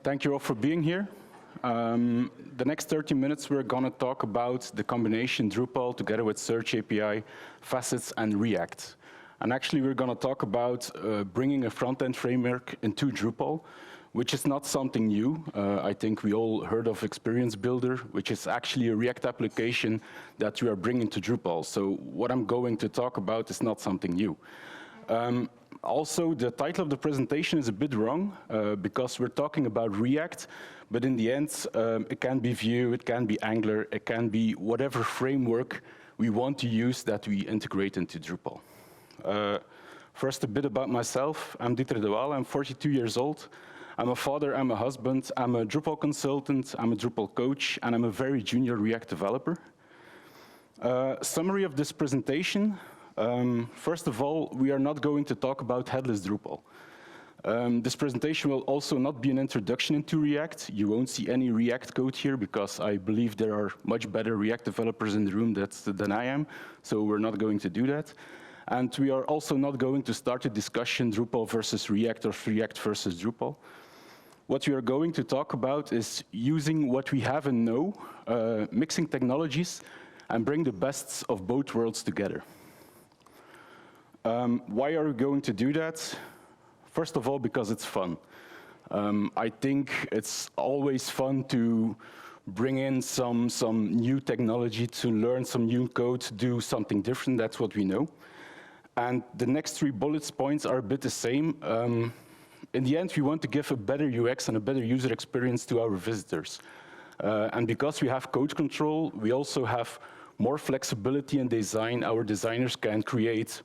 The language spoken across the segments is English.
Thank you all for being here. The next 30 minutes we're going to talk about the combination Drupal together with Search API, Facets, and React. And actually we're going to talk about bringing a front-end framework into Drupal, which is not something new. I think we all heard of Experience Builder, which is actually a React application that we are bringing to Drupal. So what I'm going to talk about is not something new. Also, the title of the presentation is a bit wrong because we're talking about React, but in the end, it can be Vue, it can be Angular, it can be whatever framework we want to use that we integrate into Drupal. First, a bit about myself. I'm dtrdewaele, I'm 42 years old. I'm a father, I'm a husband, I'm a Drupal consultant, I'm a Drupal coach, and I'm a very junior React developer. Summary of this presentation. First of all, we are not going to talk about headless Drupal. This presentation will also not be an introduction into React. You won't see any React code here because I believe there are much better React developers in the room than I am, so we're not going to do that. And we are also not going to start a discussion Drupal versus React or React versus Drupal. What we are going to talk about is using what we have and know, mixing technologies, and bring the best of both worlds together. Why are we going to do that? First of all, because it's fun. I think it's always fun to bring in some new technology, to learn some new code, to do something different. That's what we know. And the next 3 bullet points are a bit the same. In the end, we want to give a better UX and a better user experience to our visitors. And because we have code control, we also have more flexibility in design. Our designers can create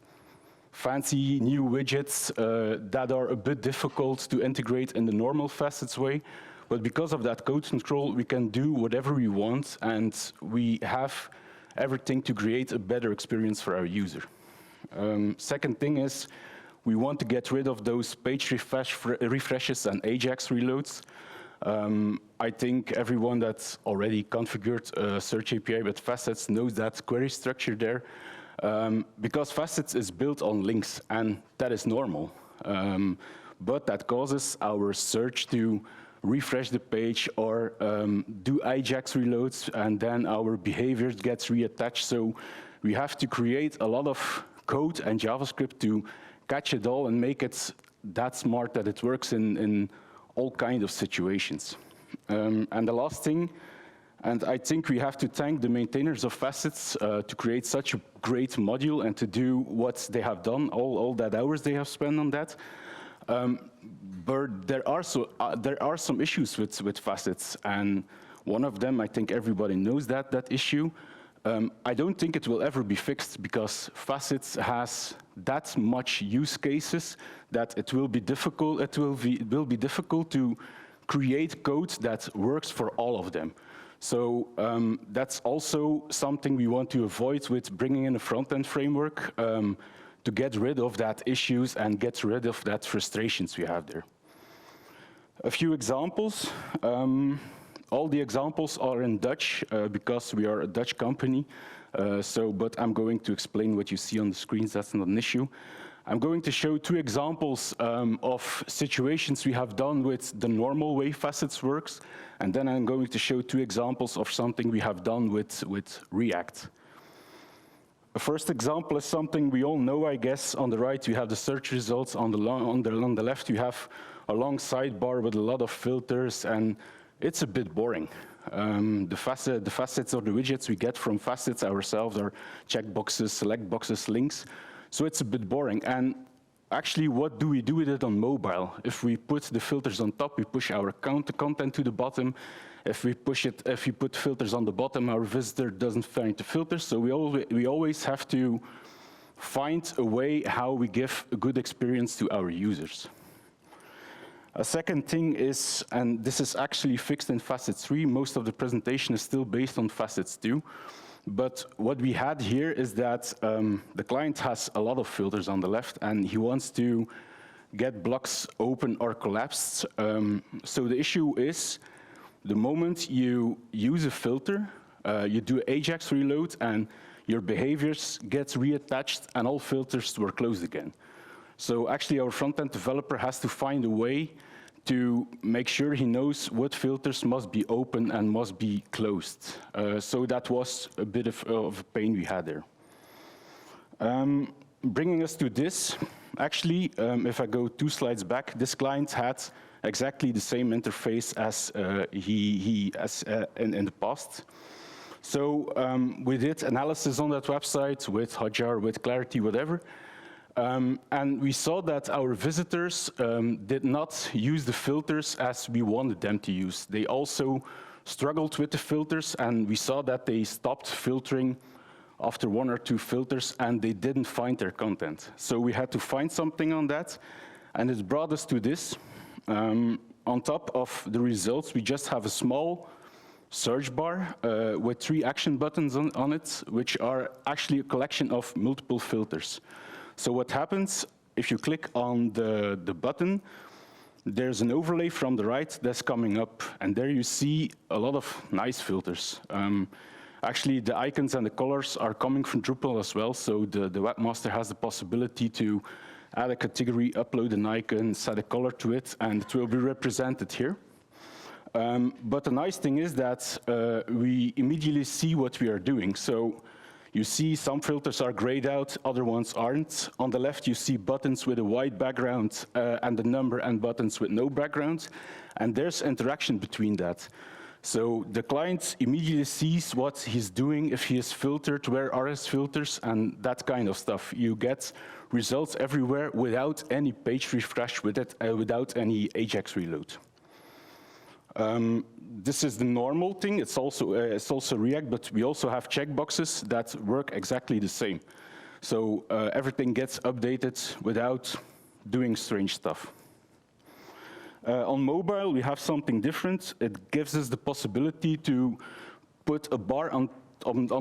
fancy new widgets that are a bit difficult to integrate in the normal Facets way. But because of that code control, we can do whatever we want, and we have everything to create a better experience for our user. Second thing is, we want to get rid of those page refreshes and Ajax reloads. I think everyone that's already configured Search API with Facets knows that query structure there. Because Facets is built on links, and that is normal. But that causes our search to refresh the page or do Ajax reloads, and then our behavior gets reattached. So we have to create a lot of code and JavaScript to catch it all and make it that smart that it works in all kinds of situations. And the last thing, and I think we have to thank the maintainers of Facets to create such a great module and to do what they have done, all that hours they have spent on that. But there are some issues with Facets, and one of them, I think everybody knows that issue. I don't think it will ever be fixed because Facets has that much use cases that it will be difficult. It will be difficult to create code that works for all of them. So that's also something we want to avoid with bringing in a front-end framework to get rid of that issues and get rid of that frustrations we have there. A few examples. All the examples are in Dutch because we are a Dutch company. But I'm going to explain what you see on the screens. That's not an issue. I'm going to show 2 examples of situations we have done with the normal way Facets works, and then I'm going to show 2 examples of something we have done with React. The first example is something we all know, I guess. On the right, you have the search results. On the left, you have a long sidebar with a lot of filters, and it's a bit boring. The facets or the widgets we get from Facets ourselves are checkboxes, select boxes, links. So it's a bit boring. And actually, what do we do with it on mobile? If we put the filters on top, we push our content to the bottom. If we put filters on the bottom, our visitor doesn't find the filters. So we always have to find a way how we give a good experience to our users. A second thing is, and this is actually fixed in Facets 3, most of the presentation is still based on Facets 2. But what we had here is that the client has a lot of filters on the left, and he wants to get blocks open or collapsed. So the issue is, the moment you use a filter, you do Ajax reload, and your behaviors get reattached, and all filters were closed again. So actually, our front-end developer has to find a way to make sure he knows what filters must be open and must be closed. So that was a bit of a pain we had there. Bringing us to this, actually, if I go 2 slides back, this client had exactly the same interface as in the past. So we did analysis on that website with Hotjar, with Clarity, whatever. And we saw that our visitors did not use the filters as we wanted them to use. They also struggled with the filters, and we saw that they stopped filtering after 1 or 2 filters, and they didn't find their content. So we had to find something on that, and it brought us to this. On top of the results, we just have a small search bar with 3 action buttons on it, which are actually a collection of multiple filters. So what happens, if you click on the button, there's an overlay from the right that's coming up, and there you see a lot of nice filters. Actually, the icons and the colors are coming from Drupal as well, so the webmaster has the possibility to add a category, upload an icon, set a color to it, and it will be represented here. But the nice thing is that we immediately see what we are doing. So you see some filters are grayed out, other ones aren't. On the left, you see buttons with a white background and the number, and buttons with no background. And there's interaction between that. So the client immediately sees what he's doing, if he is filtered, where are his filters, and that kind of stuff. You get results everywhere without any page refresh, without any Ajax reload. This is the normal thing. It's also React, but we also have checkboxes that work exactly the same. So everything gets updated without doing strange stuff. On mobile, we have something different. It gives us the possibility to put a bar on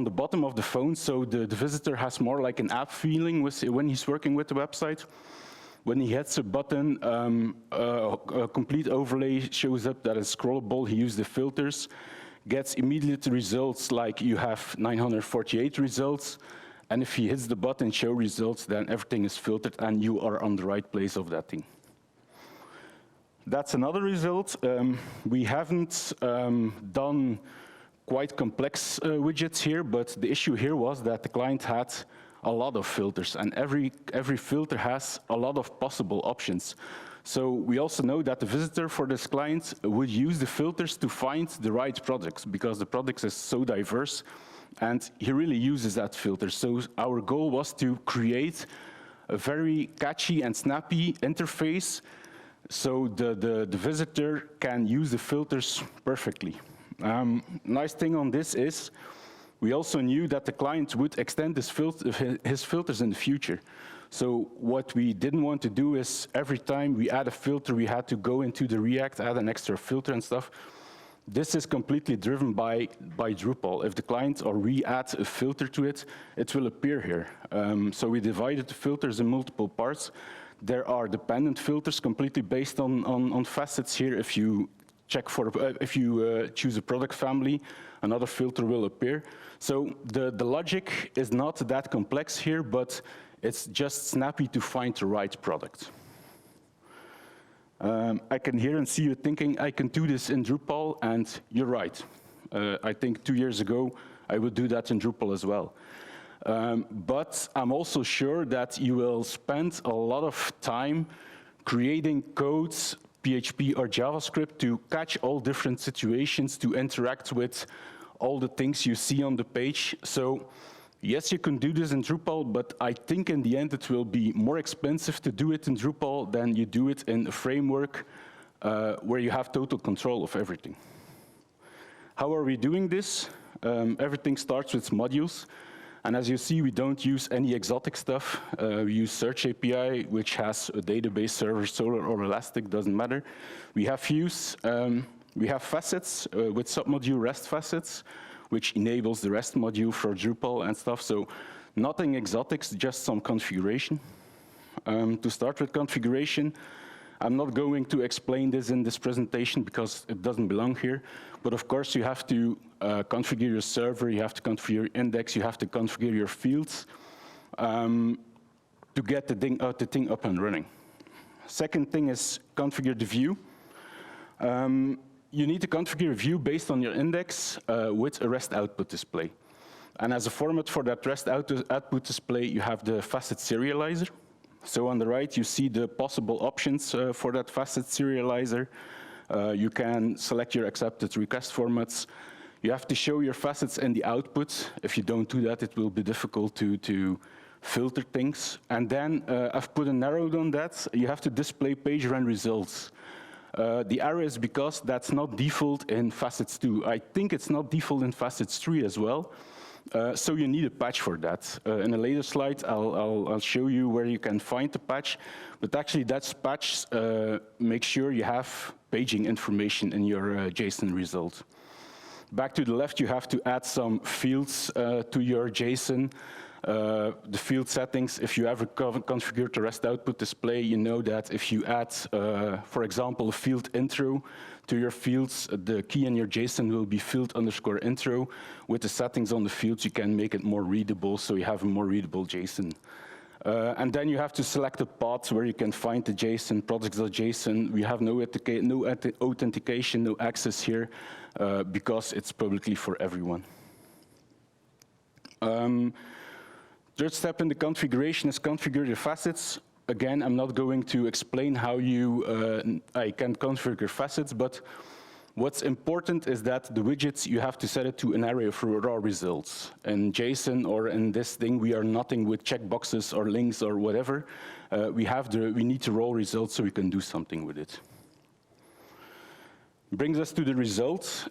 the bottom of the phone, so the visitor has more like an app feeling when he's working with the website. When he hits a button, a complete overlay shows up that is scrollable. He used the filters, gets immediate results, like you have 948 results. And if he hits the button, show results, then everything is filtered and you are on the right place of that thing. That's another result. We haven't done quite complex widgets here, but the issue here was that the client had a lot of filters, and every filter has a lot of possible options. So we also know that the visitor for this client would use the filters to find the right products, because the products is so diverse, and he really uses that filter. So our goal was to create a very catchy and snappy interface, so the visitor can use the filters perfectly. Nice thing on this is we also knew that the client would extend his filters in the future. So what we didn't want to do is every time we add a filter, we had to go into the React, add an extra filter and stuff. This is completely driven by Drupal. If the client or we add a filter to it, it will appear here. So we divided the filters in multiple parts. There are dependent filters completely based on facets here. If you choose a product family, another filter will appear. So the logic is not that complex here, but it's just snappy to find the right product. I can hear and see you thinking, I can do this in Drupal, and you're right. I think 2 years ago, I would do that in Drupal as well. But I'm also sure that you will spend a lot of time creating codes, PHP or JavaScript, to catch all different situations, to interact with all the things you see on the page. So yes, you can do this in Drupal, but I think in the end it will be more expensive to do it in Drupal than you do it in a framework where you have total control of everything. How are we doing this? Everything starts with modules. And as you see, we don't use any exotic stuff. We use Search API, which has a database server, Solr or Elastic, doesn't matter. We have views. We have facets with submodule REST facets, which enables the REST module for Drupal and stuff. So nothing exotic, just some configuration. To start with configuration, I'm not going to explain this in this presentation because it doesn't belong here. But of course, you have to configure your server, you have to configure your index, you have to configure your fields to get the thing up and running. Second thing is configure the view. You need to configure a view based on your index with a REST output display. And as a format for that REST output display, you have the facet serializer. So on the right, you see the possible options for that facet serializer. You can select your accepted request formats. You have to show your facets in the output. If you don't do that, it will be difficult to filter things. And then I've put an arrow on that. You have to display page run results. The arrow is because that's not default in Facets 2. I think it's not default in Facets 3 as well. So you need a patch for that. In a later slide, I'll show you where you can find the patch. But actually, that patch makes sure you have paging information in your JSON result. Back to the left, you have to add some fields to your JSON. The field settings, if you ever configured the REST output display, you know that if you add, for example, a field intro to your fields, the key in your JSON will be field_intro. With the settings on the fields, you can make it more readable, so you have a more readable JSON. And then you have to select a path where you can find the JSON, products.json. We have no authentication, no access here, because it's publicly for everyone. Third step in the configuration is configure your facets. Again, I'm not going to explain how I can configure facets, but what's important is that the widgets, you have to set it to an array of raw results. In JSON or in this thing, we are nothing with checkboxes or links or whatever. We need the raw results so we can do something with it. Brings us to the results.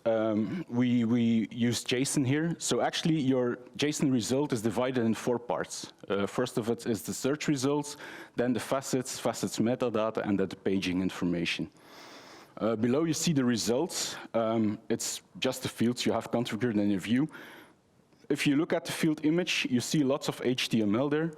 We use JSON here. So actually, your JSON result is divided in 4 parts. First of it is the search results, then the facets metadata, and then the paging information. Below, you see the results. It's just the fields you have configured in your view. If you look at the field image, you see lots of HTML there,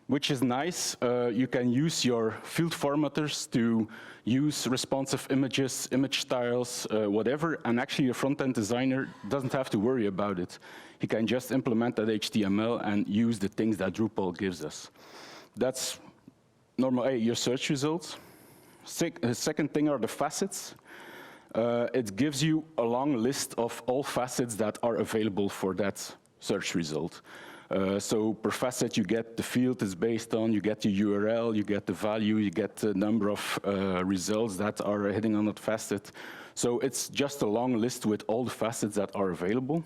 which is nice. You can use your field formatters to use responsive images, image styles, whatever, and actually your front-end designer doesn't have to worry about it. He can just implement that HTML and use the things that Drupal gives us. That's normal your search results. Second thing are the facets. It gives you a long list of all facets that are available for that search result. So per facet, you get the field it's based on, you get the URL, you get the value, you get the number of results that are hitting on that facet. So it's just a long list with all the facets that are available.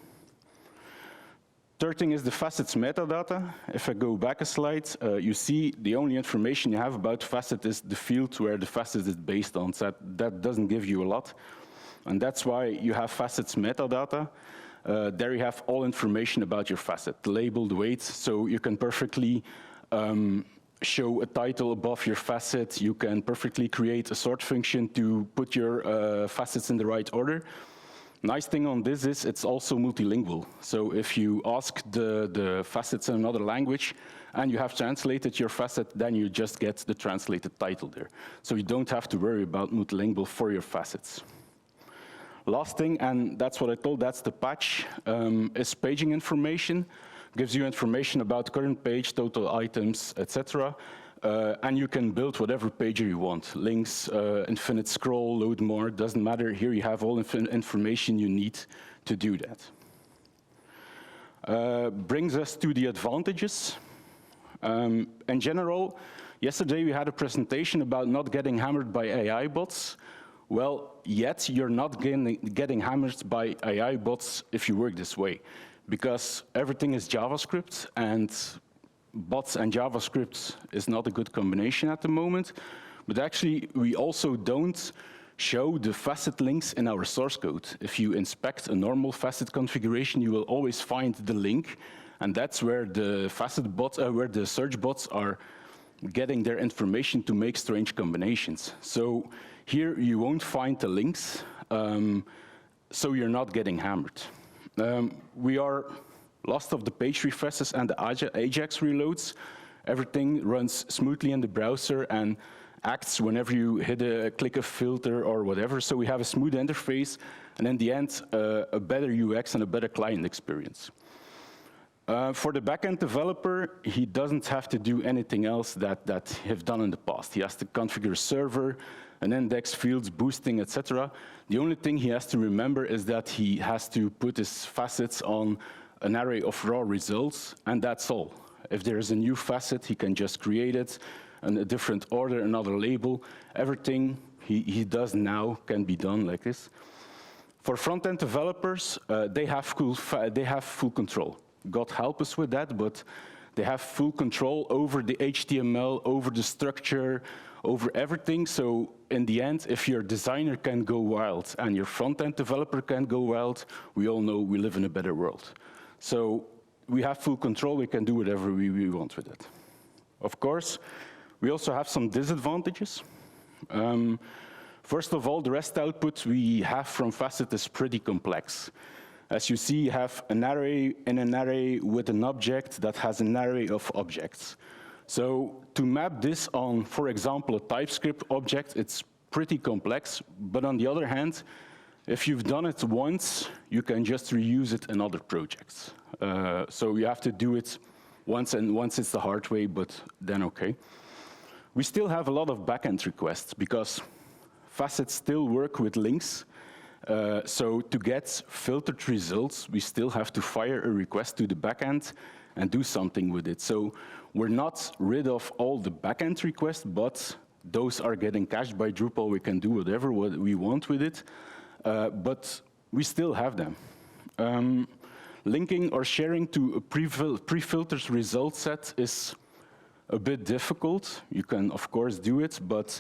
Third thing is the facets metadata. If I go back a slide, you see the only information you have about facet is the field where the facet is based on. So that doesn't give you a lot. And that's why you have facets metadata. There you have all information about your facet, the label, the weight, so you can perfectly show a title above your facet. You can perfectly create a sort function to put your facets in the right order. Nice thing on this is it's also multilingual. So if you ask the facets in another language and you have translated your facet, then you just get the translated title there. So you don't have to worry about multilingual for your facets. Last thing, and that's what I told, that's the patch, is paging information. Gives you information about current page, total items, etc. And you can build whatever pager you want. Links, infinite scroll, load more, doesn't matter. Here you have all information you need to do that. Brings us to the advantages. In general, yesterday we had a presentation about not getting hammered by AI bots. Well, yet you're not getting hammered by AI bots if you work this way, because everything is JavaScript, and bots and JavaScript is not a good combination at the moment. But actually, we also don't show the facet links in our source code. If you inspect a normal facet configuration, you will always find the link, and that's where the facet bots, where the search bots are getting their information to make strange combinations. So here you won't find the links, so you're not getting hammered. We are lost of the page refreshes and the Ajax reloads. Everything runs smoothly in the browser and acts whenever you click a filter or whatever. So we have a smooth interface, and in the end, a better UX and a better client experience. For the backend developer, he doesn't have to do anything else that he's done in the past. He has to configure a server, an index, fields, boosting, etc. The only thing he has to remember is that he has to put his facets on an array of raw results, and that's all. If there is a new facet, he can just create it in a different order, another label. Everything he does now can be done like this. For front-end developers, they have full control. God help us with that, but they have full control over the HTML, over the structure, over everything. So in the end, if your designer can go wild and your front-end developer can go wild, we all know we live in a better world. So we have full control, we can do whatever we want with it. Of course, we also have some disadvantages. First of all, the REST output we have from Facet is pretty complex. As you see, you have an array in an array with an object that has an array of objects. So to map this on, for example, a TypeScript object, it's pretty complex. But on the other hand, if you've done it once, you can just reuse it in other projects. So you have to do it once, and once it's the hard way, but then okay. We still have a lot of backend requests because Facets still work with links. So to get filtered results, we still have to fire a request to the backend and do something with it. So we're not rid of all the backend requests, but those are getting cached by Drupal. We can do whatever we want with it, but we still have them. Linking or sharing to a pre-filtered result set is a bit difficult. You can, of course, do it, but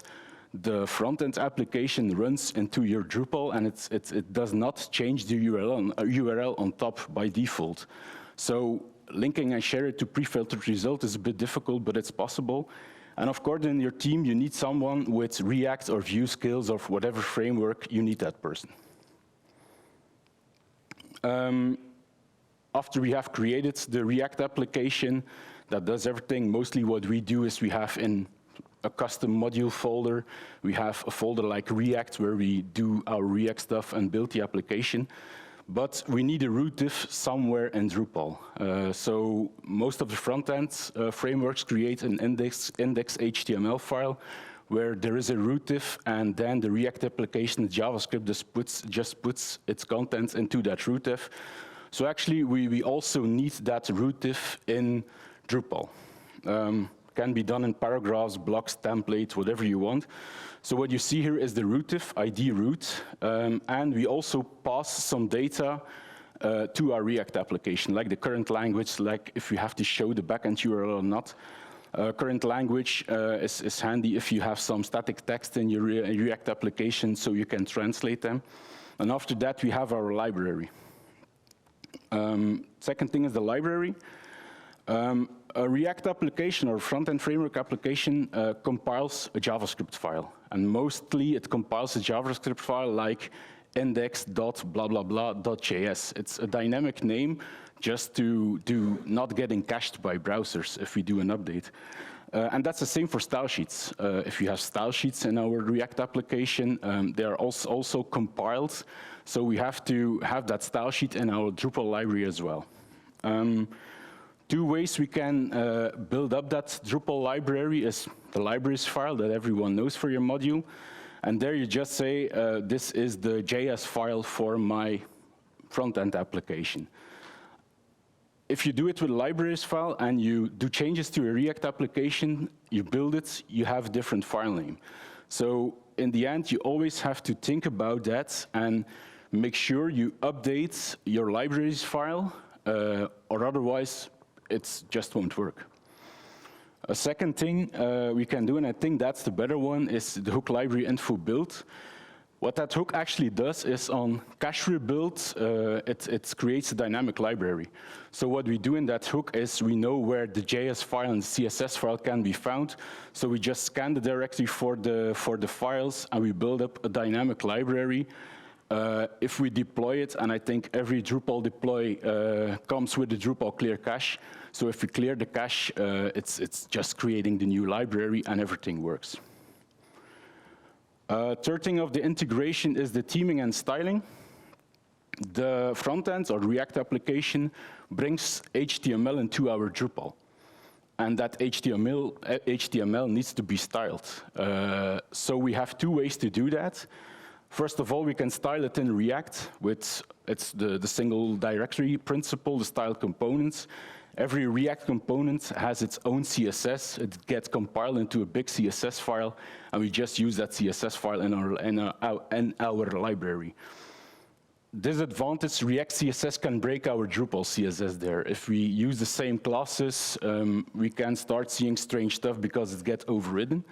the front-end application runs into your Drupal, and it does not change the URL on top by default. So linking and share it to pre-filtered result is a bit difficult, but it's possible. And of course, in your team, you need someone with React or Vue skills or whatever framework, you need that person. After we have created the React application that does everything, mostly what we do is we have in a custom module folder, we have a folder like React where we do our React stuff and build the application. But we need a root diff somewhere in Drupal. So most of the front-end frameworks create an index HTML file where there is a root diff, and then the React application, the JavaScript, just puts its contents into that root diff. So actually, we also need that root diff in Drupal. Can be done in paragraphs, blocks, templates, whatever you want. So what you see here is the root diff, ID root, and we also pass some data to our React application, like the current language, like if you have to show the backend URL or not. Current language is handy if you have some static text in your React application so you can translate them. And after that, we have our library. Second thing is the library. A React application or front-end framework application compiles a JavaScript file. And mostly it compiles a JavaScript file like index.blah-blah-blah.js. It's a dynamic name just to do not getting cached by browsers if we do an update. And that's the same for style sheets. If you have style sheets in our React application, they are also compiled. So we have to have that style sheet in our Drupal library as well. Two ways we can build up that Drupal library is the libraries file that everyone knows for your module. And there you just say, this is the JS file for my front-end application. If you do it with a libraries file and you do changes to a React application, you build it, you have a different file name. So in the end, you always have to think about that and make sure you update your libraries file, or otherwise, it just won't work. A second thing we can do, and I think that's the better one, is the hook library info build. What that hook actually does is on cache rebuild, it creates a dynamic library. So what we do in that hook is we know where the JS file and the CSS file can be found. So we just scan the directory for the files, and we build up a dynamic library. If we deploy it, and I think every Drupal deploy comes with the Drupal clear cache. So if we clear the cache, it's just creating the new library and everything works. Third thing of the integration is the theming and styling. The front end or React application brings HTML into our Drupal. and that HTML needs to be styled. So we have two ways to do that. First of all, we can style it in React with the single directory principle, the style components. Every React component has its own CSS. It gets compiled into a big CSS file, and we just use that CSS file in our library. Disadvantage, React CSS can break our Drupal CSS there. If we use the same classes, we can start seeing strange stuff because it gets overridden.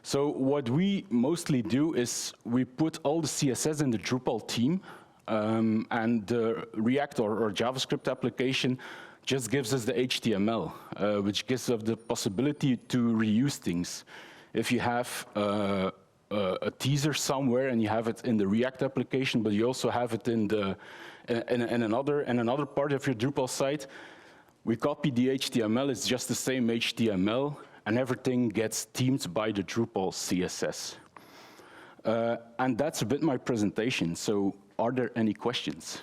So what we mostly do is we put all the CSS in the Drupal theme, and the React or JavaScript application just gives us the HTML, which gives us the possibility to reuse things. If you have a teaser somewhere and you have it in the React application, but you also have it in another part of your Drupal site, we copy the HTML. It's just the same HTML, and everything gets themed by the Drupal CSS. And that's a bit my presentation. So are there any questions?